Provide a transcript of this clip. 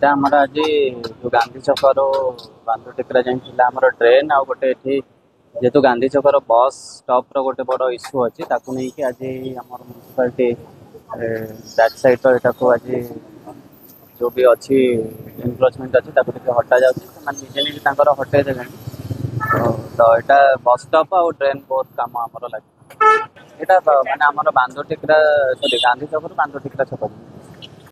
ଏଇଟା ଆମର ଆଜି ଯୋଉ ଗାନ୍ଧୀ ଛକରୁ ବାନ୍ଧୁ ଟିକରା ଯାଇ ଥିଲା ଆମର ଡ୍ରେନ୍ ଆଉ ଗୋଟେ ଏଠି ଯେହେତୁ ଗାନ୍ଧୀ ଛକର ବସ୍ ଷ୍ଟପ୍ର ଗୋଟେ ବଡ଼ ଇସ୍ୟୁ ଅଛି ତାକୁ ନେଇକି ଆଜି ଆମର ମ୍ୟୁନିସିପାଲିଟି ବ୍ୟାକ୍ ସାଇଡ଼୍ର ଏଟାକୁ ଆଜି जो भी अच्छी एनक्रोचमेंट अच्छी ଟିକେ ହଟାଯାଉଛି ସେମାନେ ନିଜେ ନିଜେ ତାଙ୍କର ହଟେଇ ଦେଲେଣି ତ ଏଇଟା ବସ୍ ଷ୍ଟପ୍ ଆଉ ଡ୍ରେନ୍ ବହୁତ କାମ ଆମର ଲାଗେ ଏଇଟା ମାନେ ଆମର ବାନ୍ଧୁ ଟିକରା ସରି ଗାନ୍ଧୀ ଛକରୁ ବାନ୍ଧୁ ଟିକରା ଛକ